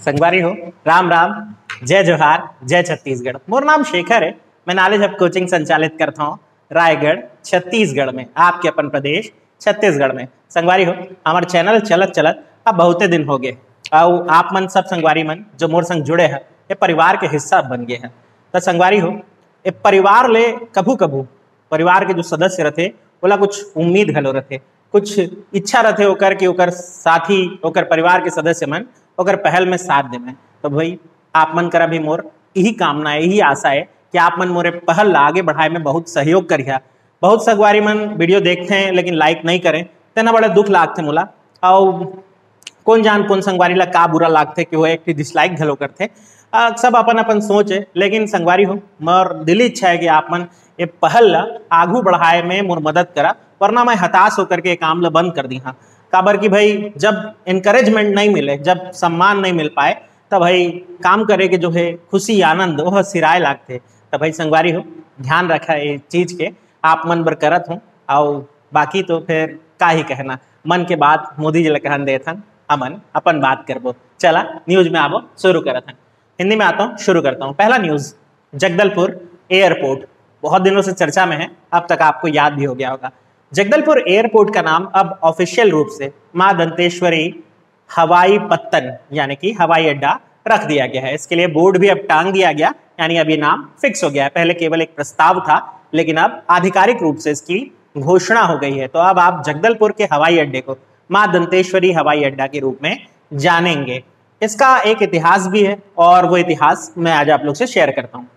संगवारी हो, राम राम, जय जोहार, जय छत्तीसगढ़। मोर नाम शेखर है। मैं नॉलेज हब कोचिंग संचालित करता हूँ रायगढ़ छत्तीसगढ़ में, आपके अपन प्रदेश छत्तीसगढ़ में। संगवारी हो, हमारे चैनल चलत चलत अब बहुते दिन हो गए और आप मन सब संगवारी मन जो मोर संग जुड़े हैं ये परिवार के हिस्सा बन गए हैं। तो संगवारी हो, ये परिवार ले कभू कभू परिवार के जो सदस्य रहते ओला कुछ उम्मीद घलो रहते, कुछ इच्छा रहते ओकर कि ओकर साथी ओकर परिवार के सदस्य मन ओकर पहल में साथ देवे। तो भाई आप मन करा भी मोर यही कामना है, यही आशा है कि आप मन मोरे पहल ला आगे बढ़ाए में बहुत सहयोग करिया। बहुत संगवारी मन वीडियो देखते हैं लेकिन लाइक नहीं करें, तेना बड़ा दुख लागते मोला। और कौन जान कौन संगवारी ला का बुरा लागते कि वो एक डिसलाइक घलो करते। सब अपन अपन सोच है, लेकिन संगवारी हो मोर दिली इच्छा है कि आप मन ये पहल ला आगू बढ़ाए में मोर मदद करा, वरना मैं हताश होकर के काम ला बंद कर दी। हाँ काबर कि भाई जब इनकरेजमेंट नहीं मिले, जब सम्मान नहीं मिल पाए, तब भाई काम करे के जो है खुशी आनंद वह सिराए लागते। तब भाई संगवारी हो ध्यान रखा ये चीज के, आप मन बर करत हो। और बाकी तो फिर का ही कहना, मन के बात मोदी जी ला कहन देथन, अमन अपन बात करबो। चला न्यूज में आबो, शुरू करत हन। हिंदी में आता हूँ, शुरू करता हूँ। पहला न्यूज, जगदलपुर एयरपोर्ट बहुत दिनों से चर्चा में है, अब तक आपको याद भी हो गया होगा। जगदलपुर एयरपोर्ट का नाम अब ऑफिशियल रूप से मां दंतेश्वरी हवाई पत्तन यानी कि हवाई अड्डा रख दिया गया है। इसके लिए बोर्ड भी अब टांग दिया गया, यानी अब ये नाम फिक्स हो गया है। पहले केवल एक प्रस्ताव था, लेकिन अब आधिकारिक रूप से इसकी घोषणा हो गई है। तो अब आप जगदलपुर के हवाई अड्डे को मां दंतेश्वरी हवाई अड्डा के रूप में जानेंगे। इसका एक इतिहास भी है और वो इतिहास मैं आज आप लोग से शेयर करता हूँ।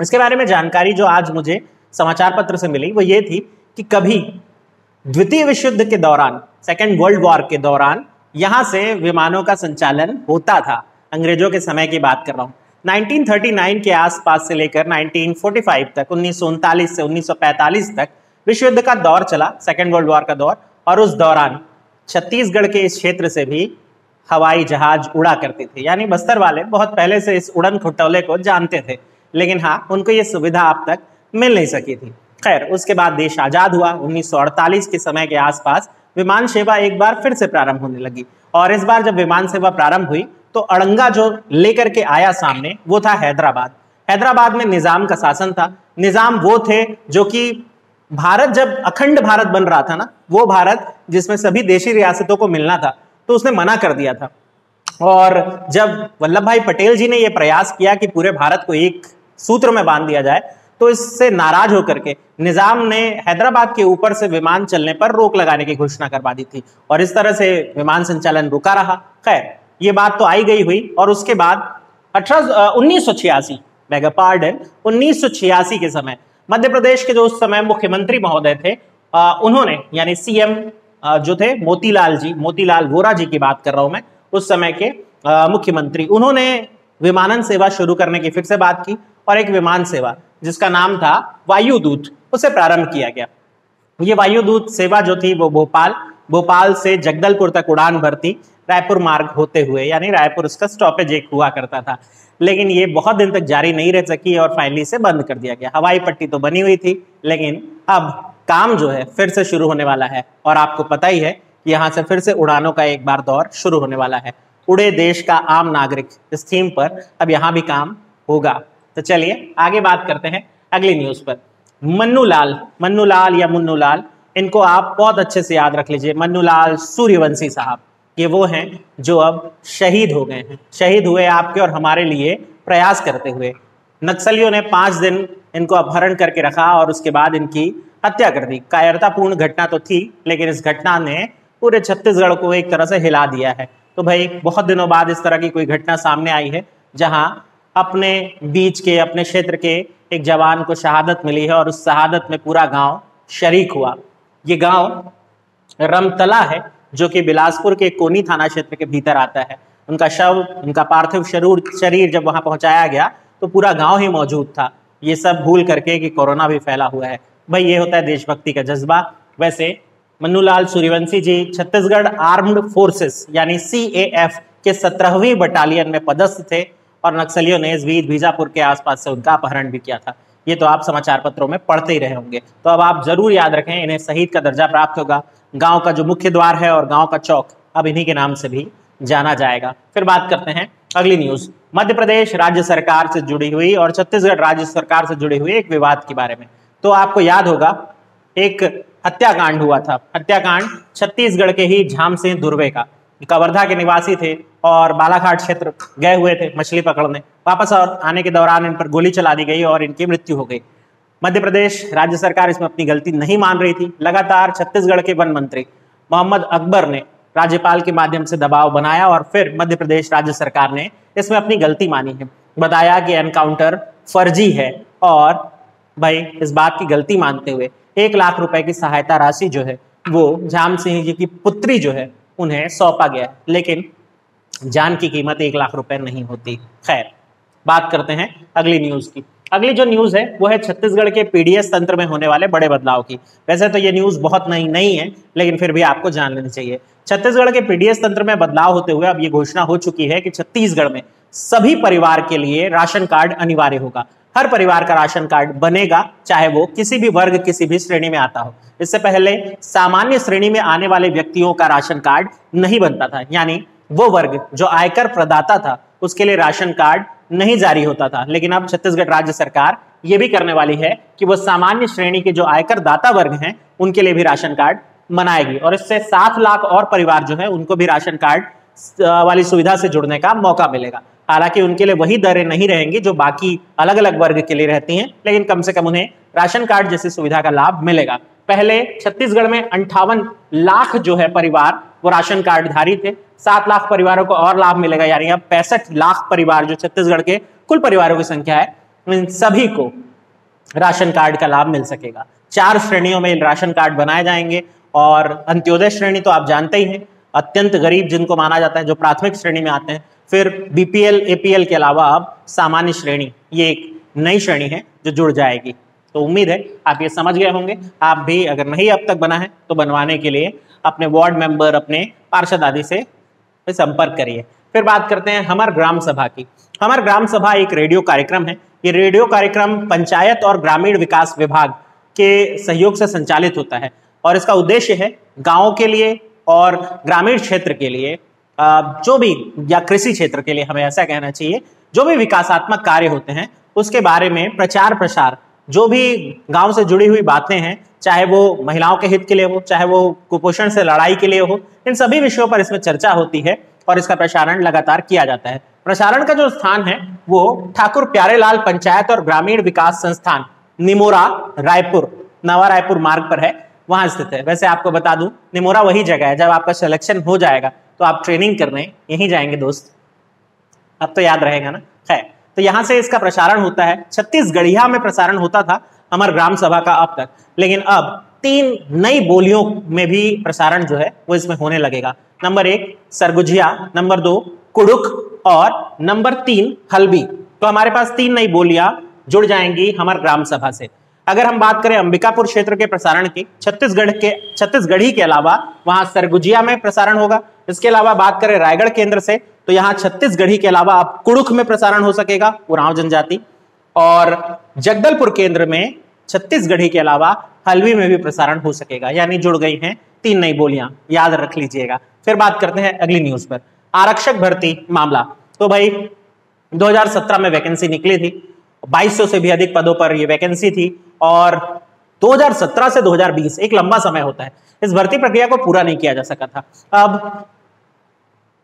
इसके बारे में जानकारी जो आज मुझे समाचार पत्र से मिली वो ये थी कि कभी द्वितीय विश्व युद्ध के दौरान, सेकेंड वर्ल्ड वॉर के दौरान यहां से विमानों का संचालन होता था। अंग्रेजों के समय की बात कर रहा हूं। 1939 के आसपास से लेकर 1945 तक, 1939 से 1945 तक विश्व युद्ध का दौर चला, सेकेंड वर्ल्ड वॉर का दौर। और उस दौरान छत्तीसगढ़ के इस क्षेत्र से भी हवाई जहाज उड़ा करते थे। यानी बस्तर वाले बहुत पहले से इस उड़न खटोले को जानते थे, लेकिन हाँ उनको ये सुविधा अब तक मिल नहीं सकी थी। खैर उसके बाद देश आजाद हुआ। 1948 के समय के आसपास विमान सेवा एक बार फिर से प्रारंभ होने लगी। और इस बार जब विमान सेवा प्रारंभ हुई तो अड़ंगा जो लेकर के आया सामने वो था हैदराबाद। हैदराबाद में निजाम का शासन था। निजाम वो थे जो कि भारत जब अखंड भारत बन रहा था ना, वो भारत जिसमें सभी देशी रियासतों को मिलना था, तो उसने मना कर दिया था। और जब वल्लभ भाई पटेल जी ने यह प्रयास किया कि पूरे भारत को एक सूत्र में बांध दिया जाए, तो इससे नाराज होकर के निजाम ने हैदराबाद के ऊपर से विमान चलने पर रोक लगाने की घोषणा करवा दी थी और इस तरह से विमान संचालन रुका रहा। खैर ये बात तो आई गई हुई। और उसके बाद 1986 मेगा पार्डन 1986 के समय मध्य प्रदेश के जो उस समय मुख्यमंत्री महोदय थे, उन्होंने यानी सीएम जो थे मोतीलाल वोरा जी की बात कर रहा हूं मैं, उस समय के मुख्यमंत्री, उन्होंने विमानन सेवा शुरू करने की फिर से बात की और एक विमान सेवा जिसका नाम था वायुदूत, उसे प्रारंभ किया गया। ये वायुदूत सेवा जो थी वो भोपाल से जगदलपुर तक उड़ान भरती, रायपुर मार्ग होते हुए, यानी रायपुर उसका स्टॉपेज एक हुआ करता था। लेकिन ये बहुत दिन तक जारी नहीं रह सकी और फाइनली से बंद कर दिया गया। हवाई पट्टी तो बनी हुई थी, लेकिन अब काम जो है फिर से शुरू होने वाला है। और आपको पता ही है कि यहाँ से फिर से उड़ानों का एक बार दौर शुरू होने वाला है। उड़े देश का आम नागरिक, इस थीम पर अब यहाँ भी काम होगा। तो चलिए आगे बात करते हैं अगली न्यूज पर। मन्नू लाल या मुन्नू लाल, इनको आप बहुत अच्छे से याद रख लीजिए। मन्नू लाल सूर्यवंशी साहब, ये वो हैं जो अब शहीद हो गए हैं। शहीद हुए आपके और हमारे लिए प्रयास करते हुए। नक्सलियों ने 5 दिन इनको अपहरण करके रखा और उसके बाद इनकी हत्या कर दी। कायरतापूर्ण घटना तो थी, लेकिन इस घटना ने पूरे छत्तीसगढ़ को एक तरह से हिला दिया है। तो भाई बहुत दिनों बाद इस तरह की कोई घटना सामने आई है जहां अपने बीच के, अपने क्षेत्र के एक जवान को शहादत मिली है और उस शहादत में पूरा गांव शरीक हुआ। ये गांव रमतला है जो कि बिलासपुर के कोनी थाना क्षेत्र के भीतर आता है। उनका शव, उनका पार्थिव शरीर जब वहां पहुंचाया गया तो पूरा गांव ही मौजूद था, ये सब भूल करके कि कोरोना भी फैला हुआ है। भाई ये होता है देशभक्ति का जज्बा। वैसे मन्नूलाल सूर्यवंशी जी छत्तीसगढ़ आर्म्ड फोर्सेस यानी CAF के 17वीं बटालियन में पदस्थ थे और नक्सलियों ने इस बीच बीजापुर के आसपास से उनका अपहरण भी किया था। ये तो आप समाचार पत्रों में पढ़ते ही रहे होंगे। तो अब आप जरूर याद रखें, इन्हें शहीद का दर्जा प्राप्त होगा। गांव का जो मुख्य द्वार है और गांव का चौक अब इन्हीं के नाम से भी जाना जाएगा। फिर बात करते हैं अगली न्यूज, मध्य प्रदेश राज्य सरकार से जुड़ी हुई और छत्तीसगढ़ राज्य सरकार से जुड़ी हुई एक विवाद के बारे में। तो आपको याद होगा एक हत्याकांड हुआ था, हत्याकांड छत्तीसगढ़ के ही झाम सिंह दुर्वे का। कवर्धा के निवासी थे और बालाघाट क्षेत्र गए हुए थे मछली पकड़ने, वापस और आने के दौरान इन पर गोली चला दी गई और इनकी मृत्यु हो गई। मध्य प्रदेश राज्य सरकार इसमें अपनी गलती नहीं मान रही थी। लगातार छत्तीसगढ़ के वन मंत्री मोहम्मद अकबर ने राज्यपाल के माध्यम से दबाव बनाया और फिर मध्य प्रदेश राज्य सरकार ने इसमें अपनी गलती मानी है, बताया कि एनकाउंटर फर्जी है और भाई इस बात की गलती मानते हुए 1 लाख रुपए की सहायता राशि जो है वो झाम सिंह जी की पुत्री जो है उन्हें सौंपा गया। लेकिन जान की कीमत 1 लाख रुपए नहीं होती। खैर, बात करते हैं अगली न्यूज की। अगली जो न्यूज है वो है छत्तीसगढ़ के पीडीएस तंत्र में होने वाले बड़े बदलाव की। वैसे तो ये न्यूज बहुत नई नहीं है, लेकिन फिर भी आपको जान लेनी चाहिए। छत्तीसगढ़ के पीडीएस तंत्र में बदलाव होते हुए अब ये घोषणा हो चुकी है कि छत्तीसगढ़ में सभी परिवार के लिए राशन कार्ड अनिवार्य होगा। हर परिवार का राशन कार्ड बनेगा, चाहे वो किसी भी वर्ग किसी भी श्रेणी में आता हो। इससे पहले सामान्य श्रेणी में आने वाले व्यक्तियों का राशन कार्ड नहीं बनता था, यानी वो वर्ग जो आयकर प्रदाता था उसके लिए राशन कार्ड नहीं जारी होता था। लेकिन अब छत्तीसगढ़ राज्य सरकार ये भी करने वाली है कि वो सामान्य श्रेणी के जो आयकर दाता वर्ग हैं उनके लिए भी राशन कार्ड बनाएगी और इससे 7 लाख और परिवार जो है उनको भी राशन कार्ड वाली सुविधा से जुड़ने का मौका मिलेगा। हालांकि उनके लिए वही दरें नहीं रहेंगी जो बाकी अलग अलग वर्ग के लिए रहती हैं, लेकिन कम से कम उन्हें राशन कार्ड जैसी सुविधा का लाभ मिलेगा। पहले छत्तीसगढ़ में 58 लाख जो है परिवार वो राशन कार्ड धारी थे, 7 लाख परिवारों को और लाभ मिलेगा, यानी अब 65 लाख परिवार जो छत्तीसगढ़ के कुल परिवारों की संख्या है इन सभी को राशन कार्ड का लाभ मिल सकेगा। 4 श्रेणियों में राशन कार्ड बनाए जाएंगे और अंत्योदय श्रेणी तो आप जानते ही हैं, अत्यंत गरीब जिनको माना जाता है, जो प्राथमिक श्रेणी में आते हैं। फिर बीपीएल एपीएल के अलावा अब सामान्य श्रेणी, ये एक नई श्रेणी है जो जुड़ जाएगी। तो उम्मीद है आप ये समझ गए होंगे। आप भी अगर नहीं अब तक बना है तो बनवाने के लिए अपने वार्ड मेंबर, अपने पार्षद आदि से संपर्क करिए। फिर बात करते हैं हमर ग्राम सभा की। हमर ग्राम सभा एक रेडियो कार्यक्रम है। ये रेडियो कार्यक्रम पंचायत और ग्रामीण विकास विभाग के सहयोग से संचालित होता है और इसका उद्देश्य है गाँव के लिए और ग्रामीण क्षेत्र के लिए जो भी, या कृषि क्षेत्र के लिए हमें ऐसा कहना चाहिए, जो भी विकासात्मक कार्य होते हैं उसके बारे में प्रचार प्रसार, जो भी गांव से जुड़ी हुई बातें हैं, चाहे वो महिलाओं के हित के लिए हो, चाहे वो कुपोषण से लड़ाई के लिए हो, इन सभी विषयों पर इसमें चर्चा होती है और इसका प्रसारण लगातार किया जाता है। प्रसारण का जो स्थान है वो ठाकुर प्यारेलाल पंचायत और ग्रामीण विकास संस्थान, निमोरा, रायपुर, नवा रायपुर मार्ग पर है, वहां स्थित है। वैसे आपको बता दूं, निमोरा वही जगह है जब आपका सिलेक्शन हो जाएगा तो आप ट्रेनिंग करने यहीं जाएंगे दोस्त, अब तो याद रहेगा ना। है तो यहां से इसका प्रसारण होता है। छत्तीसगढ़िया में प्रसारण होता था हमारे ग्राम सभा का अब तक, लेकिन अब 3 नई बोलियों में भी प्रसारण जो है वो इसमें होने लगेगा। नंबर 1 सरगुजिया, नंबर 2 कुड़ुक और नंबर 3 हल्बी। तो हमारे पास 3 नई बोलियां जुड़ जाएंगी हमारे ग्राम सभा से। अगर हम बात करें अंबिकापुर क्षेत्र के प्रसारण की, छत्तीसगढ़ी के अलावा वहां सरगुजिया में प्रसारण होगा। इसके अलावा बात करें रायगढ़ केंद्र से तो यहाँ छत्तीसगढ़ी के अलावा अब कुड़ुक में प्रसारण हो सकेगा, उरांव जनजाति, और जगदलपुर केंद्र में छत्तीसगढ़ी के अलावा हल्बी में भी प्रसारण हो सकेगा। यानी जुड़ गई हैं 3 नई बोलियां, याद रख लीजिएगा। फिर बात करते हैं अगली न्यूज पर, आरक्षक भर्ती मामला। तो भाई 2017 में वैकेंसी निकली थी, 2200 से भी अधिक पदों पर यह वैकेंसी थी और 2017 से 2020 एक लंबा समय होता है, इस भर्ती प्रक्रिया को पूरा नहीं किया जा सका था। अब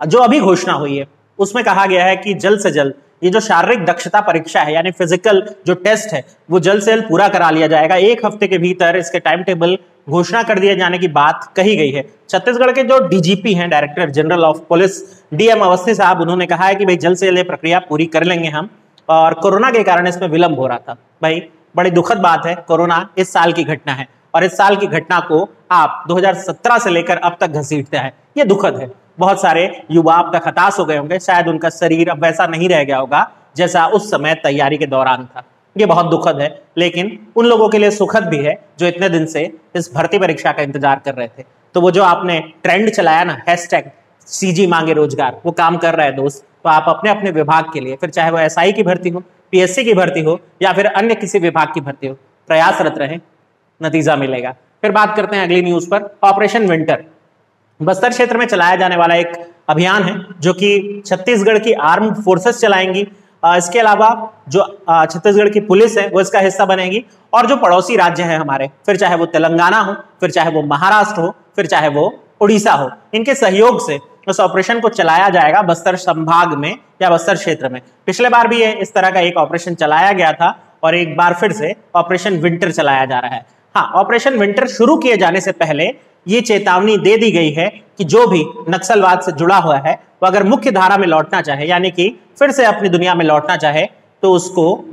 जो अभी घोषणा हुई है उसमें कहा गया है कि जल्द से जल्द ये जो शारीरिक दक्षता परीक्षा है, यानी फिजिकल जो टेस्ट है, वो जल्द से जल्द पूरा करा लिया जाएगा। 1 हफ्ते के भीतर इसके टाइम टेबल घोषणा कर दिए जाने की बात कही गई है। छत्तीसगढ़ के जो डीजीपी हैं, director general of police, DM Awasthi साहब, उन्होंने कहा है कि भाई जल्द से जल्द ये प्रक्रिया पूरी कर लेंगे हम, और कोरोना के कारण इसमें विलंब हो रहा था। भाई बड़ी दुखद बात है, कोरोना इस साल की घटना है और इस साल की घटना को आप 2017 से लेकर अब तक घसीटते हैं, ये दुखद है। बहुत सारे युवा अब तक हताश हो गए होंगे, शायद उनका शरीर अब वैसा नहीं रह गया होगा जैसा उस समय तैयारी के दौरान था। ये बहुत दुखद है, लेकिन उन लोगों के लिए सुखद भी है जो इतने दिन से इस भर्ती परीक्षा का इंतजार कर रहे थे। तो वो जो आपने ट्रेंड चलाया ना, #CG मांगे रोजगार, वो काम कर रहा है दोस्त। तो आप अपने अपने विभाग के लिए, फिर चाहे वो SI की भर्ती हो, PSC की भर्ती हो या फिर अन्य किसी विभाग की भर्ती हो, प्रयासरत रहें, नतीजा मिलेगा। फिर बात करते हैं अगली न्यूज पर, ऑपरेशन विंटर। बस्तर क्षेत्र में चलाया जाने वाला एक अभियान है जो कि छत्तीसगढ़ की आर्म्ड फोर्सेस चलाएंगी। इसके अलावा जो छत्तीसगढ़ की पुलिस है वो इसका हिस्सा बनेगी, और जो पड़ोसी राज्य है हमारे, फिर चाहे वो तेलंगाना हो, फिर चाहे वो महाराष्ट्र हो, फिर चाहे वो उड़ीसा हो, इनके सहयोग से उस ऑपरेशन को चलाया जाएगा बस्तर संभाग में या बस्तर क्षेत्र में। पिछले बार भी ये इस तरह का एक ऑपरेशन चलाया गया था और एक बार फिर से ऑपरेशन विंटर चलाया जा रहा है। हाँ, ऑपरेशन विंटर शुरू किए जाने से पहले ये चेतावनी दे दी गई है कि जो भी नक्सलवाद से जुड़ा हुआ है वो अगर मुख्य धारा में लौटना चाहे, यानी कि फिर से अपनी दुनिया में लौटना चाहे, तो उसको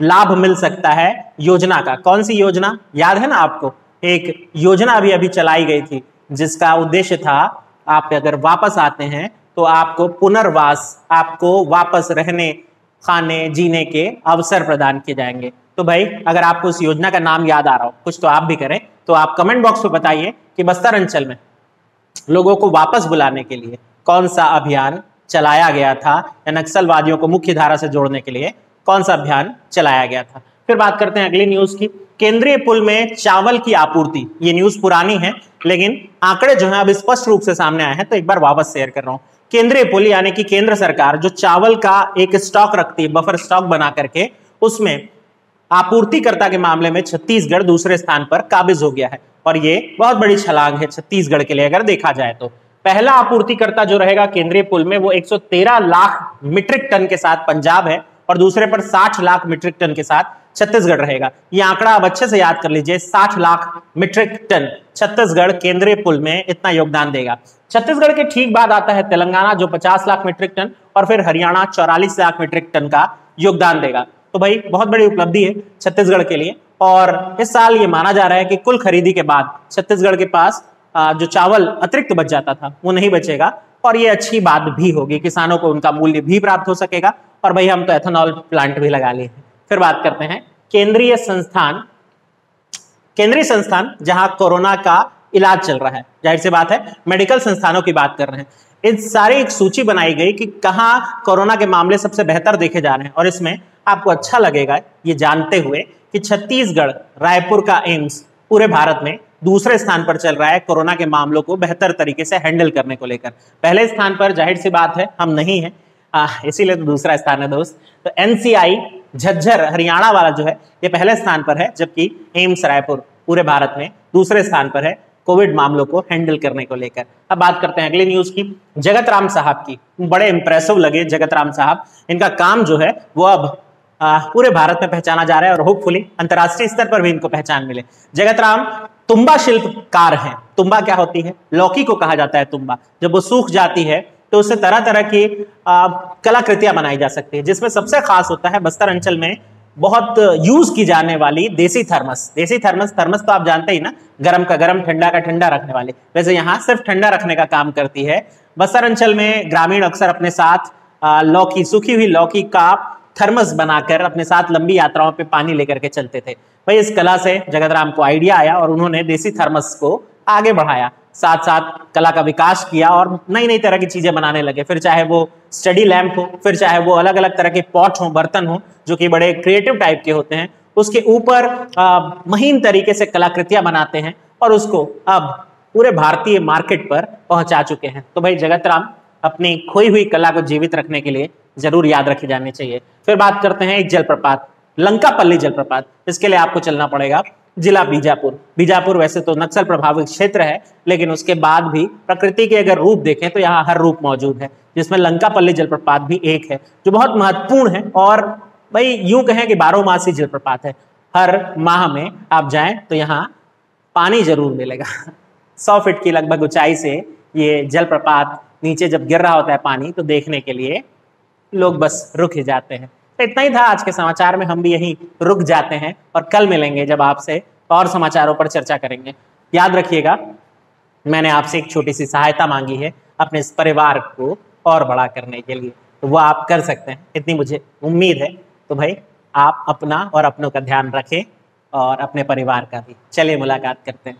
लाभ मिल सकता है योजना का। कौन सी योजना याद है ना आपको? एक योजना अभी अभी चलाई गई थी जिसका उद्देश्य था, आप अगर वापस आते हैं तो आपको पुनर्वास, आपको वापस रहने, खाने, जीने के अवसर प्रदान किए जाएंगे। तो भाई अगर आपको उस योजना का नाम याद आ रहा हो, कुछ तो आप भी करें, तो आप कमेंट बॉक्स में बताइए कि बस्तर अंचल में लोगों को वापस बुलाने के लिए कौन सा अभियान चलाया गया था, या नक्सलवादियों को मुख्य धारा से जोड़ने के लिए कौन सा अभियान चलाया गया था। फिर बात करते हैं अगली न्यूज की। केंद्रीय पुल में चावल की आपूर्ति, ये न्यूज पुरानी है लेकिन आंकड़े जो है अब स्पष्ट रूप से सामने आए हैं, तो एक बार वापस शेयर कर रहा हूं। केंद्रीय पुल यानी कि केंद्र सरकार जो चावल का एक स्टॉक रखती है, बफर स्टॉक बना करके, उसमें आपूर्तिकर्ता के मामले में छत्तीसगढ़ दूसरे स्थान पर काबिज हो गया है, और ये बहुत बड़ी छलांग है छत्तीसगढ़ के लिए अगर देखा जाए तो। पहला आपूर्तिकर्ता जो रहेगा केंद्रीय पुल में वो 113 लाख मीट्रिक टन के साथ पंजाब है, और दूसरे पर 60 लाख मीट्रिक टन के साथ छत्तीसगढ़ रहेगा। ये आंकड़ा अब अच्छे से याद कर लीजिए, 60 लाख मीट्रिक टन छत्तीसगढ़ केंद्रीय पुल में इतना योगदान देगा। छत्तीसगढ़ के ठीक बाद आता है तेलंगाना जो 50 लाख मीट्रिक टन, और फिर हरियाणा 44 लाख मीट्रिक टन का योगदान देगा। तो भाई बहुत बड़ी उपलब्धि है छत्तीसगढ़ के लिए, और इस साल ये माना जा रहा है कि कुल खरीदी के बाद छत्तीसगढ़ के पास जो चावल अतिरिक्त बच जाता था वो नहीं बचेगा, और ये अच्छी बात भी होगी, किसानों को उनका मूल्य भी प्राप्त हो सकेगा, और भाई हम तो एथेनॉल प्लांट भी लगा लिए हैं। फिर बात करते हैं केंद्रीय संस्थान जहां कोरोना का इलाज चल रहा है, जाहिर सी बात है मेडिकल संस्थानों की बात कर रहे हैं। इस सारी एक सूची बनाई गई कि कहां कोरोना के मामले सबसे बेहतर देखे जा रहे हैं, और इसमें आपको अच्छा लगेगा ये जानते हुए कि छत्तीसगढ़, रायपुर का एम्स पूरे भारत में दूसरे स्थान पर चल रहा है कोरोना के मामलों को बेहतर तरीके से हैंडल करने को लेकर। पहले स्थान पर जाहिर सी बात है हम नहीं है, इसीलिए तो दूसरा स्थान है दोस्त। तो एनसीआई झज्जर हरियाणा वाला जो है ये पहले स्थान पर है, जबकि एम्स रायपुर पूरे भारत में दूसरे स्थान पर है कोविड मामलों को हैंडल करने को लेकर। अब बात करते हैं अगली न्यूज की, जगत राम साहब की। बड़े इंप्रेसिव लगे जगत राम साहब, इनका काम जो है वो अब पूरे भारत में पहचाना जा रहा है, और होपफुली अंतरराष्ट्रीय स्तर पर भी इनको पहचान मिले। जगत राम तुम्बा शिल्पकार हैं। तुम्बा क्या होती है? लौकी को कहा जाता है तुम्बा। जब वो सूख जाती है तो उससे तरह तरह की कलाकृतियां बनाई जा सकती है, जिसमें सबसे खास होता है बस्तर अंचल में बहुत यूज की जाने वाली देसी थर्मस। देसी थर्मस तो आप जानते ही ना, गर्म का गर्म, ठंडा का ठंडा रखने वाले। वैसे यहाँ सिर्फ ठंडा रखने का काम करती है। बस्तर अंचल में ग्रामीण अक्सर अपने साथ लौकी, सूखी हुई लौकी का थर्मस बनाकर अपने साथ लंबी यात्राओं पे पानी लेकर के चलते थे। भाई इस कला से जगत राम को आइडिया आया और उन्होंने देसी थर्मस को आगे बढ़ाया, साथ साथ कला का विकास किया और नई नई तरह की चीजें बनाने लगे। फिर चाहे वो स्टडी लैंप हो, फिर चाहे वो अलग अलग तरह के पॉट हो, बर्तन हो जो कि बड़े क्रिएटिव टाइप के होते हैं, उसके ऊपर महीन तरीके से कलाकृतियां बनाते हैं और उसको अब पूरे भारतीय मार्केट पर पहुंचा चुके हैं। तो भाई जगत राम अपनी खोई हुई कला को जीवित रखने के लिए जरूर याद रखी जानी चाहिए। फिर बात करते हैं एक जलप्रपात, लंकापल्ली जलप्रपात। इसके लिए आपको चलना पड़ेगा जिला बीजापुर। बीजापुर वैसे तो नक्सल प्रभावित क्षेत्र है, लेकिन उसके बाद भी प्रकृति के अगर रूप देखें तो यहाँ हर रूप मौजूद है, जिसमें लंकापल्ली जलप्रपात भी एक है जो बहुत महत्वपूर्ण है। और भाई यूं कहें कि 12 मासी जलप्रपात है। हर माह में आप जाएं तो यहाँ पानी जरूर मिलेगा। 100 फीट की लगभग ऊंचाई से ये जलप्रपात नीचे जब गिर रहा होता है पानी, तो देखने के लिए लोग बस रुक ही जाते हैं। तो इतना ही था आज के समाचार में, हम भी यहीं रुक जाते हैं और कल मिलेंगे जब आपसे और समाचारों पर चर्चा करेंगे। याद रखिएगा, मैंने आपसे एक छोटी सी सहायता मांगी है अपने इस परिवार को और बड़ा करने के लिए, तो वो आप कर सकते हैं, इतनी मुझे उम्मीद है। तो भाई आप अपना और अपनों का ध्यान रखें और अपने परिवार का भी। चलिए मुलाकात करते हैं।